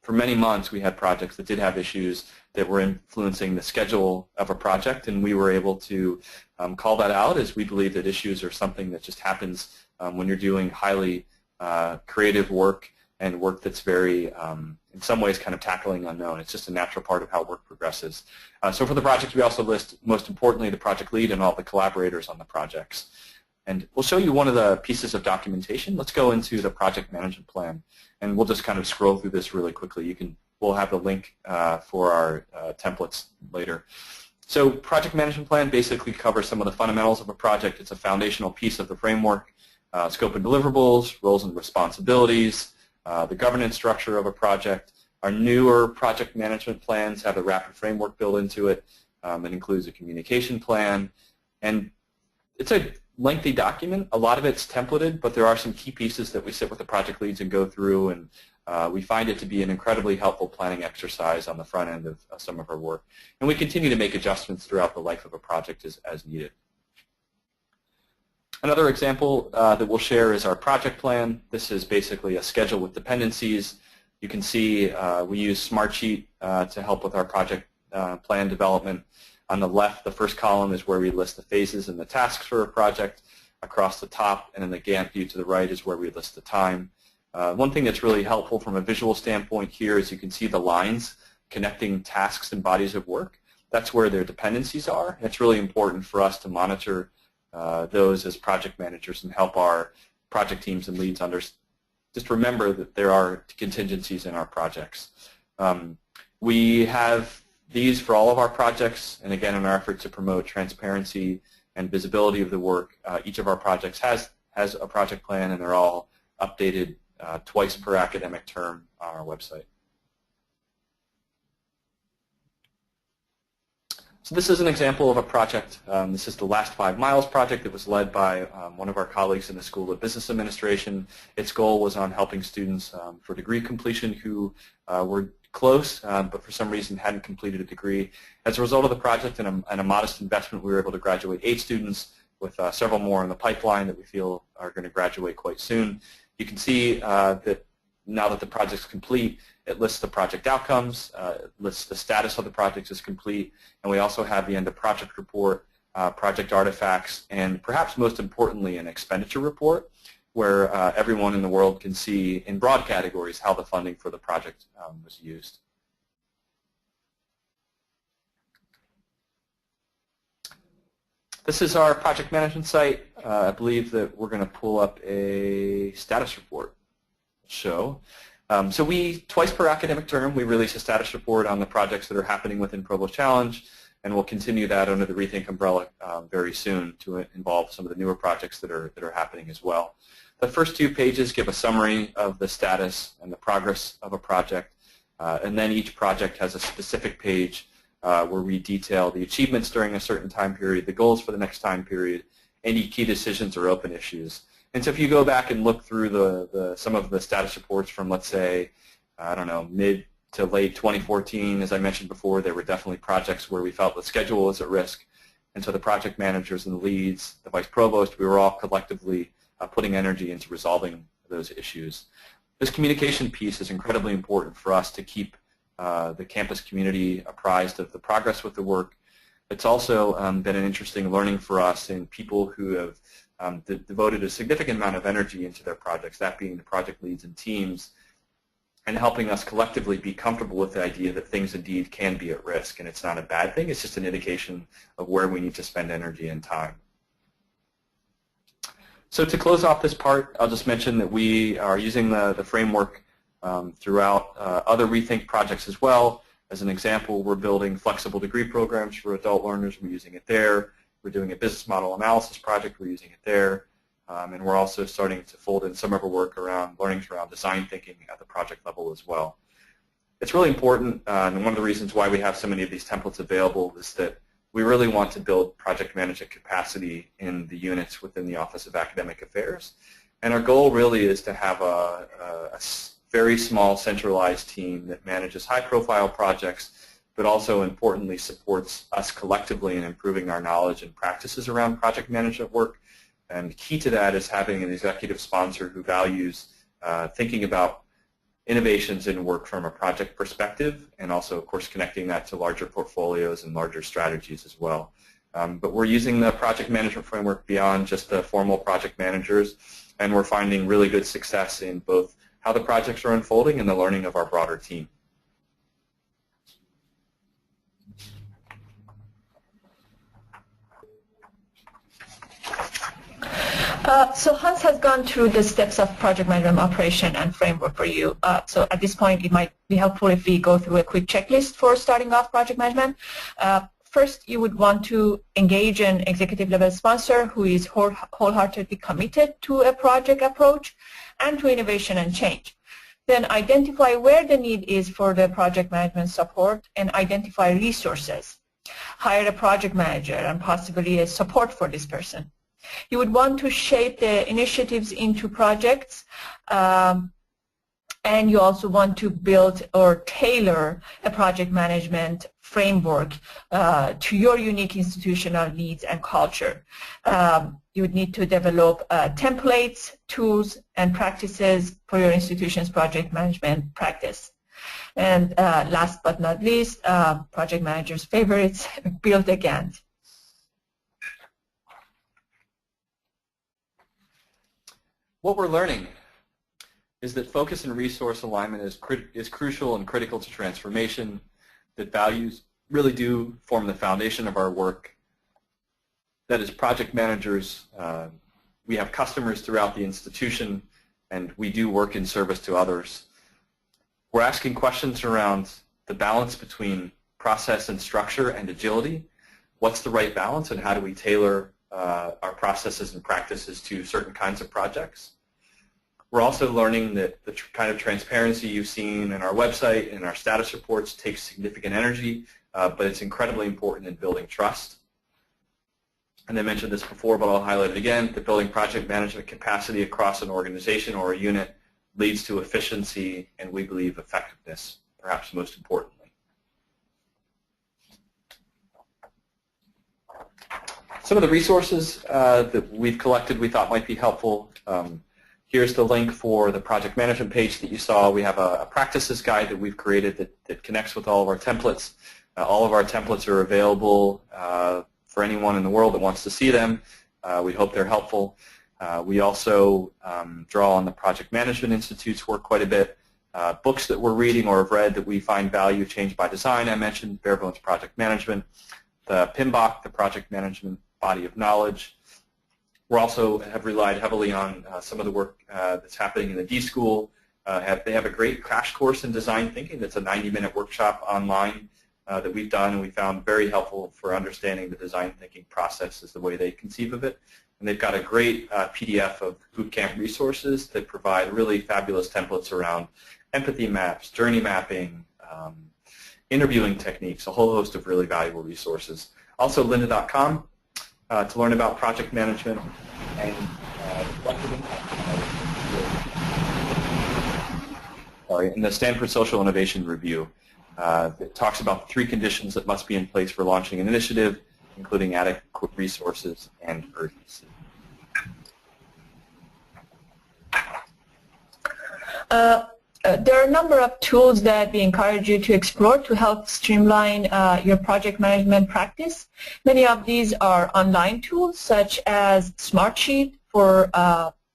for many months, we had projects that did have issues that were influencing the schedule of a project, and we were able to call that out, as we believe that issues are something that just happens when you're doing highly creative work and work that's very, in some ways, kind of tackling unknown. It's just a natural part of how work progresses. So for the project, we also list, most importantly, the project lead and all the collaborators on the projects. And we'll show you one of the pieces of documentation. Let's go into the project management plan, and we'll just kind of scroll through this really quickly. We'll have the link for our templates later. So project management plan basically covers some of the fundamentals of a project. It's a foundational piece of the framework, scope and deliverables, roles and responsibilities, the governance structure of a project. Our newer project management plans have a rapid framework built into it. It includes a communication plan. And it's a lengthy document. A lot of it's templated, but there are some key pieces that we sit with the project leads and go through, and we find it to be an incredibly helpful planning exercise on the front end of some of our work. And we continue to make adjustments throughout the life of a project as needed. Another example that we'll share is our project plan. This is basically a schedule with dependencies. You can see we use Smartsheet to help with our project plan development. On the left, the first column is where we list the phases and the tasks for a project. Across the top and in the Gantt view to the right is where we list the time. One thing that's really helpful from a visual standpoint here is you can see the lines connecting tasks and bodies of work. That's where their dependencies are. It's really important for us to monitor those as project managers and help our project teams and leads just remember that there are contingencies in our projects. We have these for all of our projects, and again, in our effort to promote transparency and visibility of the work, each of our projects has a project plan, and they're all updated twice per academic term on our website. So this is an example of a project. This is the Last 5 Miles project that was led by one of our colleagues in the School of Business Administration. Its goal was on helping students for degree completion who were close, but for some reason hadn't completed a degree. As a result of the project and a modest investment, we were able to graduate 8 students, with several more in the pipeline that we feel are going to graduate quite soon. You can see that now that the project's complete, it lists the project outcomes, it lists the status of the project is complete, and we also have the end of project report, project artifacts, and perhaps most importantly an expenditure report where everyone in the world can see in broad categories how the funding for the project was used. This is our project management site. I believe that we're going to pull up a status report show. So we, twice per academic term, we release a status report on the projects that are happening within Provost Challenge, and we'll continue that under the Rethink umbrella very soon to involve some of the newer projects that are happening as well. The first 2 pages give a summary of the status and the progress of a project, and then each project has a specific page where we detail the achievements during a certain time period, the goals for the next time period, any key decisions or open issues. And so if you go back and look through some of the status reports from, let's say, I don't know, mid to late 2014, as I mentioned before, there were definitely projects where we felt the schedule was at risk. And so the project managers and the leads, the vice provost, we were all collectively putting energy into resolving those issues. This communication piece is incredibly important for us to keep the campus community apprised of the progress with the work. It's also been an interesting learning for us in people who have devoted a significant amount of energy into their projects, that being the project leads and teams, and helping us collectively be comfortable with the idea that things indeed can be at risk, and it's not a bad thing, it's just an indication of where we need to spend energy and time. So to close off this part, I'll just mention that we are using the framework throughout other Rethink projects as well. As an example, we're building flexible degree programs for adult learners. We're using it there. We're doing a business model analysis project. We're using it there. And we're also starting to fold in some of our work around learnings around design thinking at the project level as well. It's really important, and one of the reasons why we have so many of these templates available is that we really want to build project management capacity in the units within the Office of Academic Affairs. And our goal really is to have a very small centralized team that manages high-profile projects, but also importantly supports us collectively in improving our knowledge and practices around project management work. And key to that is having an executive sponsor who values thinking about innovations in work from a project perspective, and also, of course, connecting that to larger portfolios and larger strategies as well. But we're using the project management framework beyond just the formal project managers, and we're finding really good success in both how the projects are unfolding and the learning of our broader team. So Hans has gone through the steps of project management operation and framework for you. So at this point, it might be helpful if we go through a quick checklist for starting off project management. First, you would want to engage an executive level sponsor who is wholeheartedly committed to a project approach and to innovation and change. Then identify where the need is for the project management support and identify resources. Hire a project manager and possibly a support for this person. You would want to shape the initiatives into projects, and you also want to build or tailor a project management framework to your unique institutional needs and culture. You would need to develop templates, tools, and practices for your institution's project management practice. And last but not least, project managers' favorites, build a Gantt. What we're learning. is that focus and resource alignment is crucial and critical to transformation, that values really do form the foundation of our work, that as project managers, we have customers throughout the institution, and we do work in service to others. We're asking questions around the balance between process and structure and agility. What's the right balance, and how do we tailor our processes and practices to certain kinds of projects? We're also learning that the kind of transparency you've seen in our website and our status reports takes significant energy, but it's incredibly important in building trust. And I mentioned this before, but I'll highlight it again, that building project management capacity across an organization or a unit leads to efficiency and, we believe, effectiveness, perhaps most importantly. Some of the resources that we've collected we thought might be helpful. Here's the link for the project management page that you saw. We have a practices guide that we've created that connects with all of our templates. All of our templates are available for anyone in the world that wants to see them. We hope they're helpful. We also draw on the Project Management Institute's work quite a bit. Books that we're reading or have read that we find value, Change by Design, I mentioned, Bare Bones Project Management, the PMBOK, the Project Management Body of Knowledge. We also have relied heavily on some of the work that's happening in the D-School. They have a great crash course in design thinking that's a 90-minute workshop online that we've done, and we found very helpful for understanding the design thinking process is the way they conceive of it. And they've got a great PDF of bootcamp resources that provide really fabulous templates around empathy maps, journey mapping, interviewing techniques, a whole host of really valuable resources. Also, lynda.com to learn about project management and and the Stanford Social Innovation Review. It talks about the 3 conditions that must be in place for launching an initiative, including adequate resources and urgency. There are a number of tools that we encourage you to explore to help streamline your project management practice. Many of these are online tools such as Smartsheet for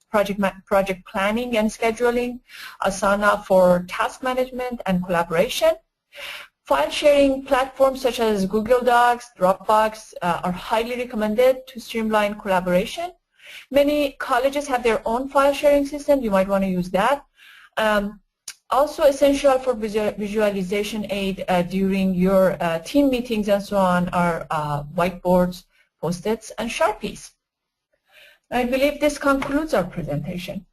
project planning and scheduling, Asana for task management and collaboration. File sharing platforms such as Google Docs, Dropbox are highly recommended to streamline collaboration. Many colleges have their own file sharing system. You might want to use that. Also essential for visualization aid during your team meetings and so on are whiteboards, Post-its, and Sharpies. I believe this concludes our presentation.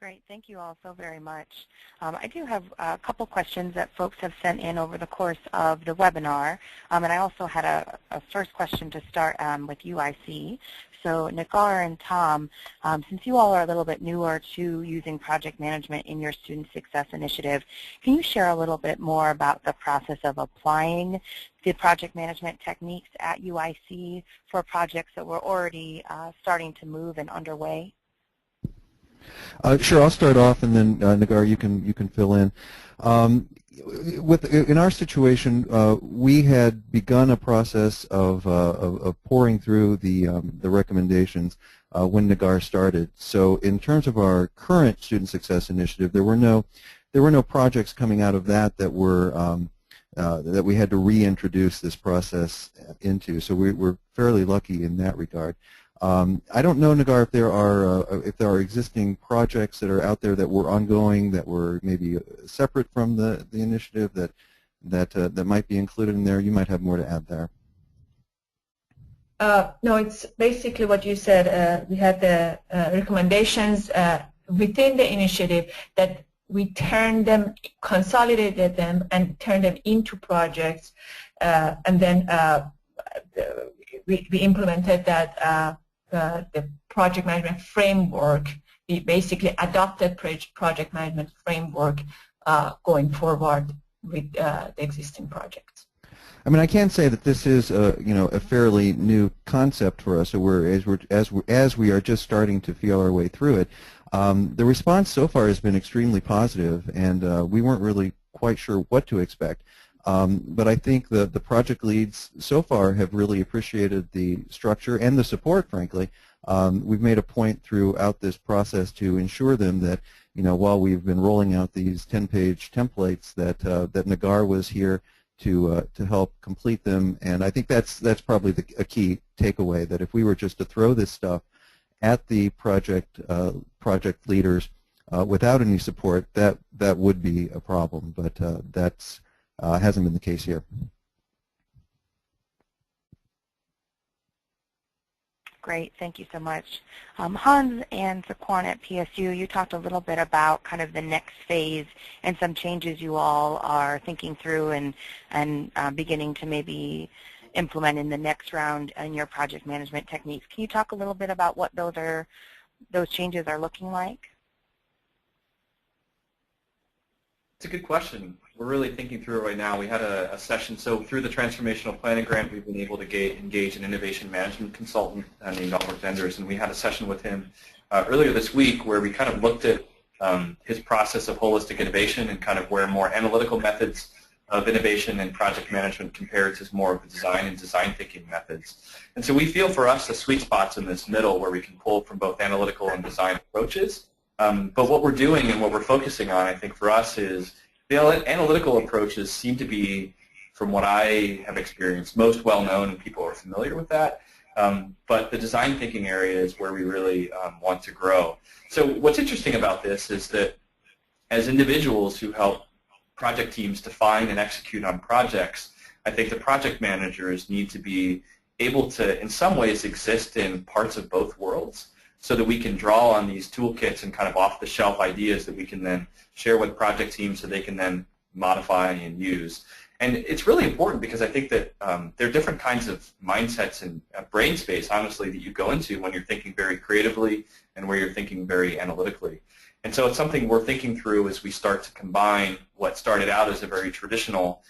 Great. Thank you all so very much. I do have a couple questions that folks have sent in over the course of the webinar, and I also had a first question to start with UIC. So Nagar and Tom, since you all are a little bit newer to using project management in your Student Success Initiative, can you share a little bit more about the process of applying the project management techniques at UIC for projects that were already starting to move and underway? Sure, I'll start off, and then Nagar, you can fill in. In our situation, we had begun a process of pouring through the recommendations when Nagar started. So, in terms of our current Student Success Initiative, there were no projects coming out of that were that we had to reintroduce this process into. So we're fairly lucky in that regard. I don't know, Nagar, if there are existing projects that are out there that were ongoing, that were maybe separate from the initiative that might be included in there. You might have more to add there. No, it's basically what you said. We had the recommendations within the initiative that we turned them, consolidated them, and turned them into projects, and then we implemented that. The project management framework, we basically adopted project management framework going forward with the existing projects. I mean, I can say that this is a fairly new concept for us. So as we are just starting to feel our way through it. The response so far has been extremely positive, and we weren't really quite sure what to expect. But I think the project leads so far have really appreciated the structure and the support, frankly. We've made a point throughout this process to ensure them that, while we've been rolling out these 10-page templates, that Nagar was here to help complete them. And I think that's probably a key takeaway, that if we were just to throw this stuff at the project leaders without any support, that would be a problem. But that's hasn't been the case here. Great, thank you so much. Hans and Saquon at PSU, you talked a little bit about kind of the next phase and some changes you all are thinking through and beginning to maybe implement in the next round in your project management techniques. Can you talk a little bit about what those changes are looking like? It's a good question. We're really thinking through it right now. We had a session, so through the Transformational Planning Grant, we've been able to engage an innovation management consultant named Albert Vendors, and we had a session with him earlier this week where we kind of looked at his process of holistic innovation and kind of where more analytical methods of innovation and project management compared to more of the design and design thinking methods. And so we feel for us the sweet spot's in this middle where we can pull from both analytical and design approaches. But what we're doing and what we're focusing on, I think, for us is the analytical approaches seem to be, from what I have experienced, most well-known and people are familiar with that. But the design thinking area is where we really want to grow. So what's interesting about this is that as individuals who help project teams define and execute on projects, I think the project managers need to be able to, in some ways, exist in parts of both worlds so that we can draw on these toolkits and kind of off-the-shelf ideas that we can then share with project teams so they can then modify and use. And it's really important because I think that there are different kinds of mindsets and brain space, honestly, that you go into when you're thinking very creatively and where you're thinking very analytically. And so it's something we're thinking through as we start to combine what started out as a very traditional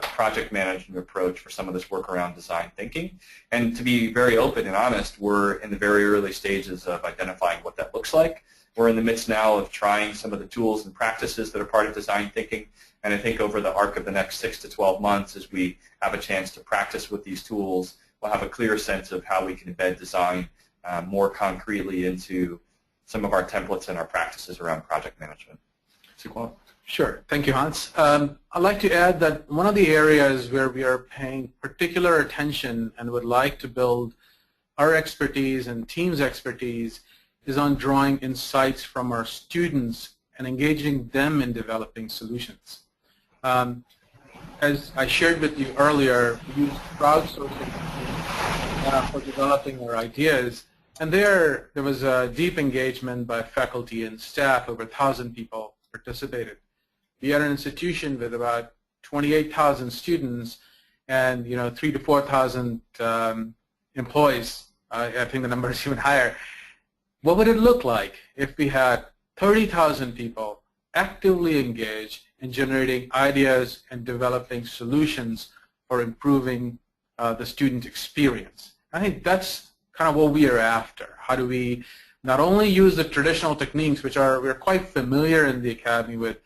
project management approach for some of this work around design thinking. And to be very open and honest, we're in the very early stages of identifying what that looks like. We're in the midst now of trying some of the tools and practices that are part of design thinking. And I think over the arc of the next 6 to 12 months, as we have a chance to practice with these tools, we'll have a clear sense of how we can embed design more concretely into some of our templates and our practices around project management. Saquon? Sure. Thank you, Hans. I'd like to add that one of the areas where we are paying particular attention and would like to build our expertise and team's expertise is on drawing insights from our students and engaging them in developing solutions. As I shared with you earlier, we use crowdsourcing for developing our ideas, and there was a deep engagement by faculty and staff. Over 1,000 people participated. We are an institution with about 28,000 students and 3,000 to 4,000 employees. I think the number is even higher. What would it look like if we had 30,000 people actively engaged in generating ideas and developing solutions for improving the student experience? I think that's kind of what we are after. How do we not only use the traditional techniques, which we're quite familiar in the academy with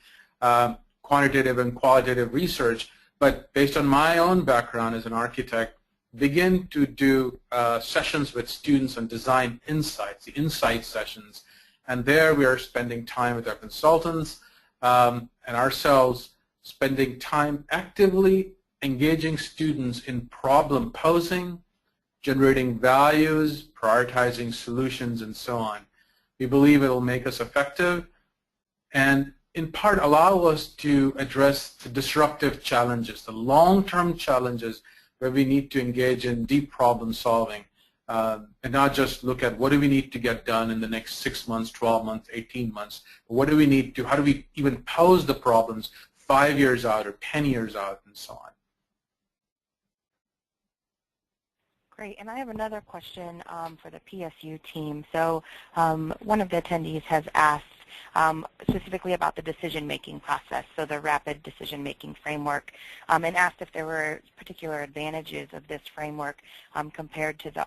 quantitative and qualitative research, but based on my own background as an architect, begin to do sessions with students on design insights, the insight sessions. And there we are spending time with our consultants and ourselves, spending time actively engaging students in problem posing, generating values, prioritizing solutions, and so on. We believe it will make us effective and in part allow us to address the disruptive challenges, the long-term challenges where we need to engage in deep problem solving and not just look at what do we need to get done in the next 6 months, 12 months, 18 months. What do we need to, how do we even pose the problems 5 years out or 10 years out and so on. Great, and I have another question for the PSU team. So one of the attendees has asked specifically about the decision-making process, so the rapid decision-making framework, and asked if there were particular advantages of this framework compared to the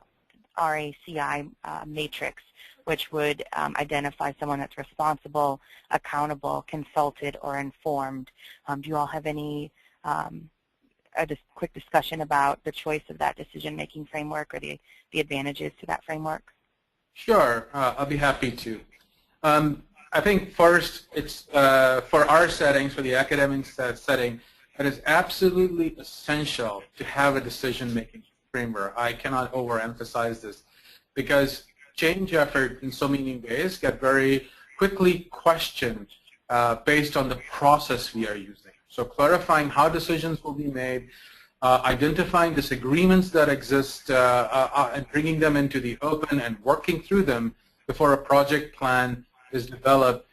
RACI matrix, which would identify someone that's responsible, accountable, consulted, or informed. Do you all have any quick discussion about the choice of that decision-making framework or the advantages to that framework? Sure, I'll be happy to. I think first, it's for our settings, for the academic setting, it is absolutely essential to have a decision-making framework. I cannot overemphasize this because change effort in so many ways get very quickly questioned based on the process we are using. So clarifying how decisions will be made, identifying disagreements that exist and bringing them into the open and working through them before a project plan is developed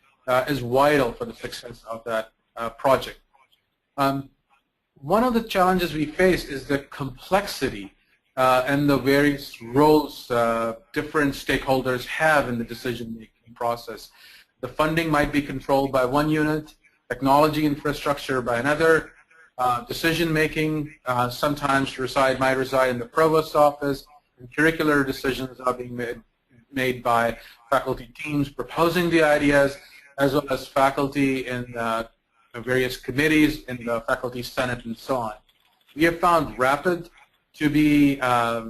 is vital for the success of that project. One of the challenges we face is the complexity and the various roles different stakeholders have in the decision-making process. The funding might be controlled by one unit, technology infrastructure by another, decision-making sometimes might reside in the provost's office, and curricular decisions are being made by faculty teams proposing the ideas, as well as faculty in various committees in the faculty senate and so on. We have found RAPID to be a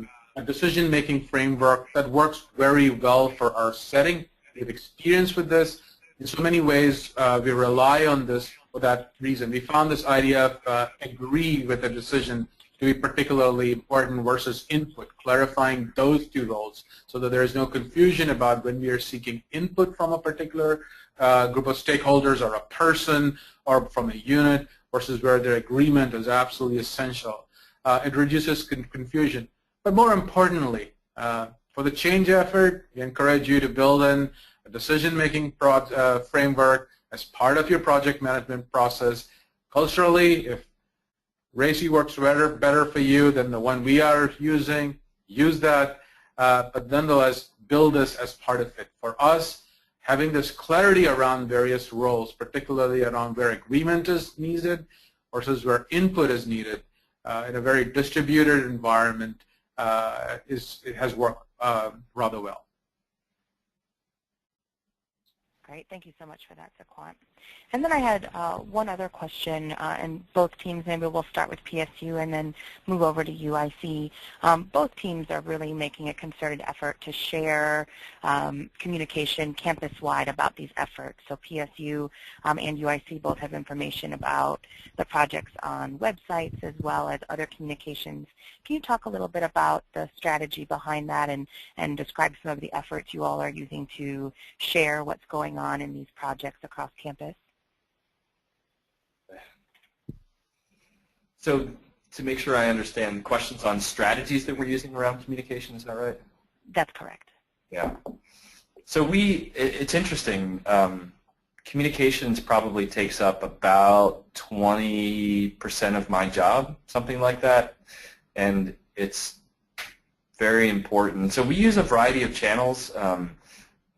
decision-making framework that works very well for our setting. We have experience with this. In so many ways, we rely on this for that reason. We found this idea of agree with a decision to be particularly important versus input, clarifying those two roles so that there is no confusion about when we are seeking input from a particular group of stakeholders or a person or from a unit versus where their agreement is absolutely essential. It reduces confusion. But more importantly, for the change effort, we encourage you to build in a decision-making framework as part of your project management process. Culturally, if RACI works better for you than the one we are using, use that, but nonetheless, build this as part of it. For us, having this clarity around various roles, particularly around where agreement is needed versus where input is needed in a very distributed environment, it has worked rather well. Great. Thank you so much for that, Saquant. And then I had one other question, and both teams, maybe we'll start with PSU and then move over to UIC. Both teams are really making a concerted effort to share communication campus-wide about these efforts. So PSU and UIC both have information about the projects on websites as well as other communications. Can you talk a little bit about the strategy behind that and describe some of the efforts you all are using to share what's going on in these projects across campus? So to make sure I understand, questions on strategies that we're using around communication, is that right? That's correct. Yeah. So it's interesting. Communications probably takes up about 20% of my job, something like that, and it's very important. So we use a variety of channels.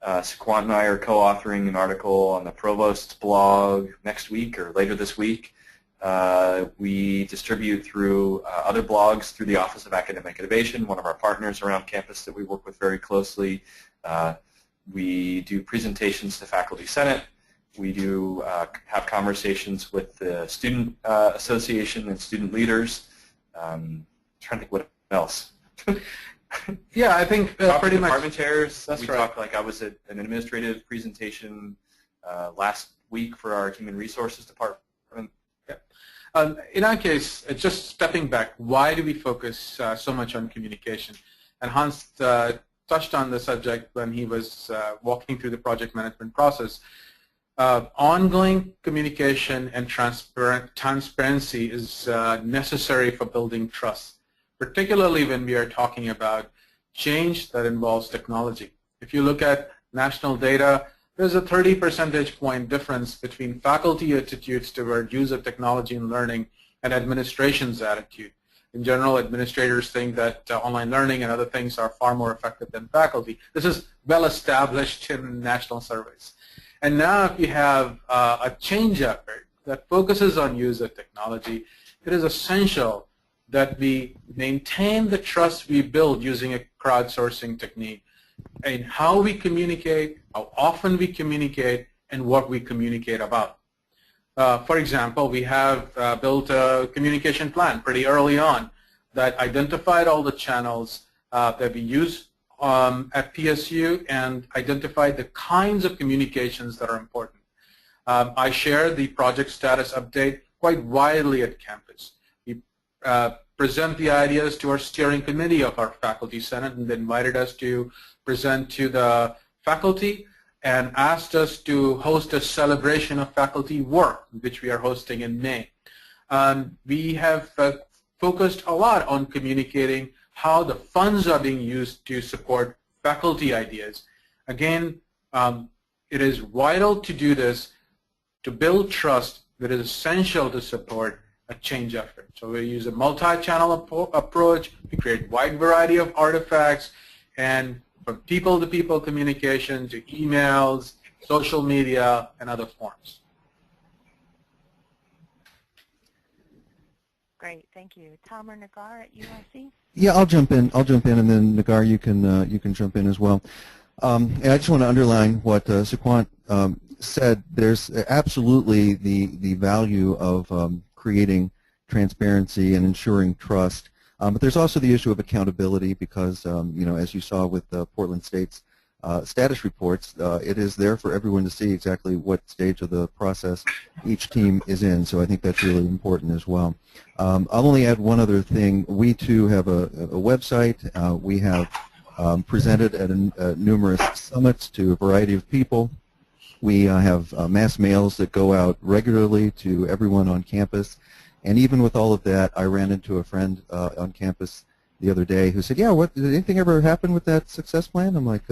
Saquant and I are co-authoring an article on the Provost's blog next week or later this week. We distribute through other blogs through the Office of Academic Innovation, one of our partners around campus that we work with very closely. We do presentations to Faculty Senate. We do have conversations with the Student Association and student leaders. I'm trying to think what else. Yeah, I think pretty much. Department chairs. That's we right. Talked, like I was at an administrative presentation last week for our Human Resources Department. Yeah. In our case, just stepping back, why do we focus so much on communication? And Hans touched on the subject when he was walking through the project management process. Ongoing communication and transparency is necessary for building trust, particularly when we are talking about change that involves technology. If you look at national data, there's a 30 percentage point difference between faculty attitudes toward use of technology and learning and administration's attitude. In general, administrators think that online learning and other things are far more effective than faculty. This is well established in national surveys. And now if you have a change effort that focuses on use of technology, it is essential that we maintain the trust we build using a crowdsourcing technique in how we communicate, how often we communicate, and what we communicate about. For example, we have built a communication plan pretty early on that identified all the channels that we use at PSU and identified the kinds of communications that are important. I share the project status update quite widely at campus. We present the ideas to our steering committee of our faculty senate, and they invited us to present to the faculty and asked us to host a celebration of faculty work, which we are hosting in May. We have focused a lot on communicating how the funds are being used to support faculty ideas. Again, it is vital to do this to build trust that is essential to support a change effort. So we use a multi-channel approach. We create a wide variety of artifacts, and from people-to-people communication to emails, social media, and other forms. Great, thank you. Tom or Nagar at UIC? Yeah, I'll jump in, and then Nagar, you can jump in as well. And I just want to underline what Sequant said. There's absolutely the value of creating transparency and ensuring trust. But there's also the issue of accountability because, as you saw with Portland State's status reports, it is there for everyone to see exactly what stage of the process each team is in. So I think that's really important as well. I'll only add one other thing. We too have a website. We have presented at numerous summits to a variety of people. We have mass mails that go out regularly to everyone on campus. And even with all of that, I ran into a friend on campus the other day who said, "Yeah, did anything ever happen with that success plan?" I'm like,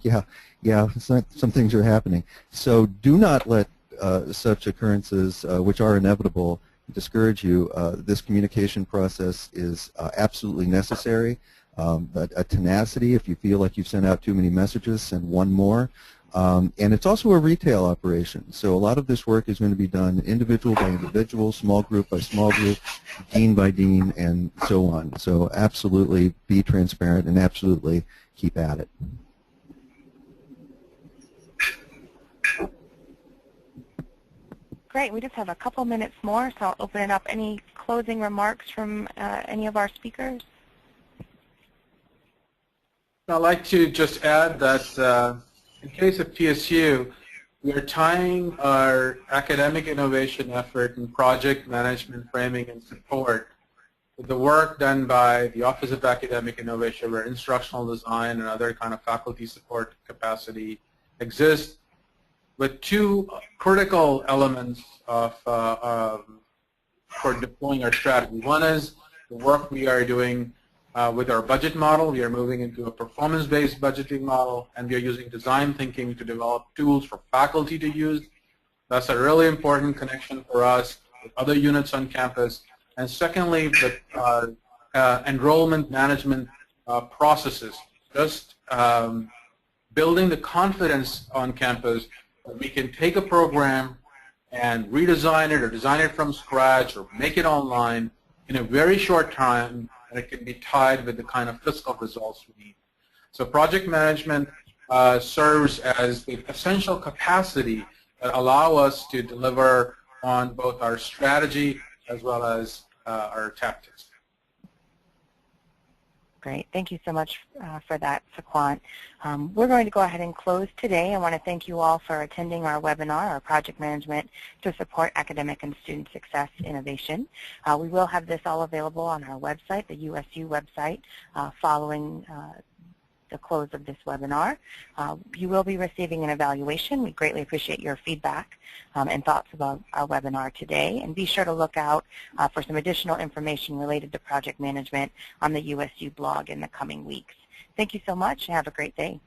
yeah, some things are happening. So do not let such occurrences, which are inevitable, discourage you. This communication process is absolutely necessary. A tenacity, if you feel like you've sent out too many messages, send one more. And it's also a retail operation. So a lot of this work is going to be done individual by individual, small group by small group, dean by dean, and so on. So absolutely be transparent and absolutely keep at it. Great. We just have a couple minutes more, so I'll open it up. Any closing remarks from any of our speakers? I'd like to just add that in case of PSU, we are tying our academic innovation effort in project management, framing, and support with the work done by the Office of Academic Innovation, where instructional design and other kind of faculty support capacity exists, with two critical elements for deploying our strategy. One is the work we are doing with our budget model. We are moving into a performance-based budgeting model, and we are using design thinking to develop tools for faculty to use. That's a really important connection for us with other units on campus. And secondly, the enrollment management processes, just building the confidence on campus that we can take a program and redesign it or design it from scratch or make it online in a very short time, and it can be tied with the kind of fiscal results we need. So project management serves as the essential capacity that allow us to deliver on both our strategy as well as our tactics. Great. Thank you so much for that, Sequant. We're going to go ahead and close today. I want to thank you all for attending our webinar, our project management to support academic and student success innovation. We will have this all available on our website, the USU website, following the close of this webinar. You will be receiving an evaluation. We greatly appreciate your feedback and thoughts about our webinar today. And be sure to look out for some additional information related to project management on the USU blog in the coming weeks. Thank you so much and have a great day.